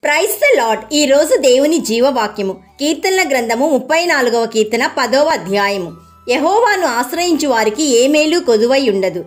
Praise the lord. ఈ రోజు దేవుని జీవవాక్యము కీర్తనల గ్రంథము 34వ కీర్తన 10వ అధ్యాయము. యెహోవాను ఆశ్రయించు వారికి ఏ మేలు కొదువై ఉండదు.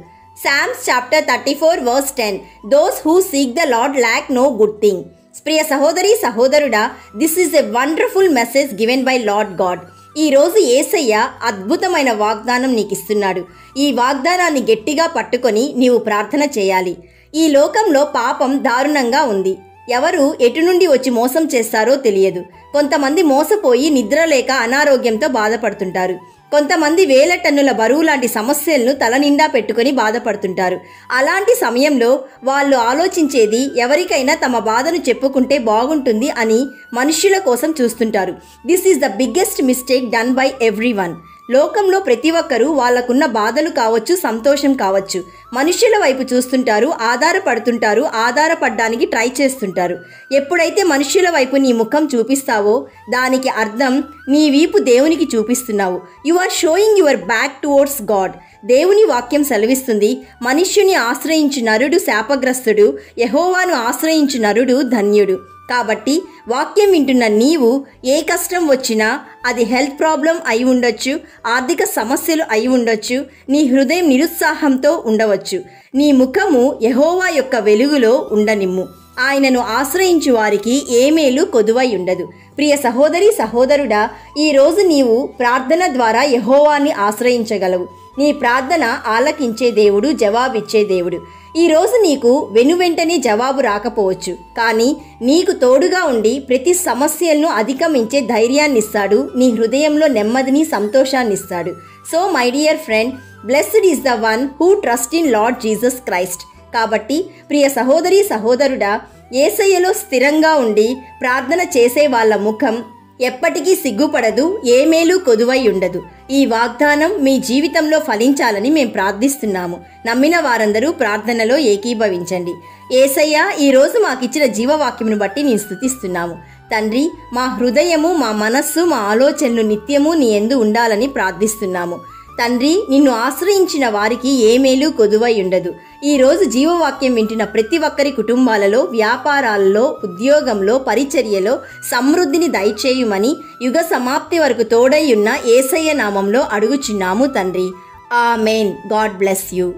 Psalms chapter 34 verse 10. Those who seek the Lord lack no good thing. ప్రియ సహోదరి సహోదరుడా, this is a wonderful message given by Lord God. ఈ రోజు యేసయ్య అద్భుతమైన వాగ్దానం నీకు ఇస్తున్నాడు. ఈ వాగ్దానాన్ని గట్టిగా పట్టుకొని నీవు ప్రార్థన చేయాలి. ఈ లోకంలో పాపం దారుణంగా ఉంది. ఎవరు ఎటు నుండి వచ్చి మోసం చేస్తారో తెలియదు. కొంతమంది మోసపోయి నిద్ర లేక అనారోగ్యంతో బాధపడుతుంటారు. కొంతమంది వేల టన్నుల బరువు లాంటి సమస్యలను తల నిండా పెట్టుకొని బాధపడుతుంటారు. అలాంటి సమయంలో వాళ్ళు ఆలోచించేది ఎవరికైనా తమ బాధను చెప్పుకుంటే బాగుంటుంది అని మనుష్యుల కోసం చూస్తుంటారు. This is the biggest mistake done by everyone. లోకంలో ప్రతి ఒక్కరూ వాళ్ళకున్న బాధలు కావచ్చు, సంతోషం కావచ్చు, మనుష్యుల వైపు చూస్తుంటారు, ఆధారపడుతుంటారు, ఆధారపడడానికి ట్రై చేస్తుంటారు. ఎప్పుడైతే మనుష్యుల వైపు నీ ముఖం చూపిస్తావో దానికి అర్థం నీ వీపు దేవునికి చూపిస్తున్నావు. You are showing your back towards God. దేవుని వాక్యం సెలవిస్తుంది, మనుష్యుని ఆశ్రయించు నరుడు శాపగ్రస్తుడు, యెహోవాను ఆశ్రయించు నరుడు ధన్యుడు. కాబట్టి వాక్యం వింటున్న నీవు ఏ కష్టం వచ్చినా, అది హెల్త్ ప్రాబ్లం అయి ఉండొచ్చు, ఆర్థిక సమస్యలు అయి ఉండొచ్చు, నీ హృదయం నిరుత్సాహంతో ఉండవచ్చు, నీ ముఖము యెహోవా యొక్క వెలుగులో ఉండనిమ్ము. ఆయనను ఆశ్రయించు వారికి ఏ మేలు కొదువై ఉండదు. ప్రియ సహోదరి సహోదరుడా, ఈరోజు నీవు ప్రార్థన ద్వారా యెహోవాని ఆశ్రయించగలవు. నీ ప్రార్థన ఆలకించే దేవుడు, జవాబిచ్చే దేవుడు. ఈరోజు నీకు వెనువెంటనే జవాబు రాకపోవచ్చు, కానీ నీకు తోడుగా ఉండి ప్రతి సమస్యలను అధిగమించే ధైర్యాన్నిస్తాడు. నీ హృదయంలో నెమ్మదిని, సంతోషాన్నిస్తాడు. So my dear friend, blessed is the one who trust in Lord Jesus Christ. కాబట్టి ప్రియ సహోదరి సహోదరుడా, యేసయ్యలో స్థిరంగా ఉండి ప్రార్థన చేసే వాళ్ళ ముఖం ఎప్పటికీ సిగ్గుపడదు, ఏ మేలు కొదువై ఉండదు. ఈ వాగ్దానం మీ జీవితంలో ఫలించాలని మేము ప్రార్థిస్తున్నాము. నమ్మిన వారందరూ ప్రార్థనలో ఏకీభవించండి. యేసయ్య, ఈరోజు మాకిచ్చిన జీవవాక్యమును బట్టి నేను స్తుతిస్తున్నాము. తండ్రి, మా హృదయము, మా మనస్సు, మా ఆలోచనలు నిత్యము నీ యందు ఉండాలని ప్రార్థిస్తున్నాము. తండ్రి, నిన్ను ఆశ్రయించిన వారికి ఏ మేలు కొదువై ఉండదు. ఈరోజు జీవవాక్యం వింటున్న ప్రతి ఒక్కరి కుటుంబాలలో, వ్యాపారాలలో, ఉద్యోగంలో, పరిచర్యలో సమృద్ధిని దయచేయుమని యుగ సమాప్తి వరకు తోడై ఉన్న యేసయ్య నామంలో అడుగుచున్నాము తండ్రి. ఆమేన్. God bless you.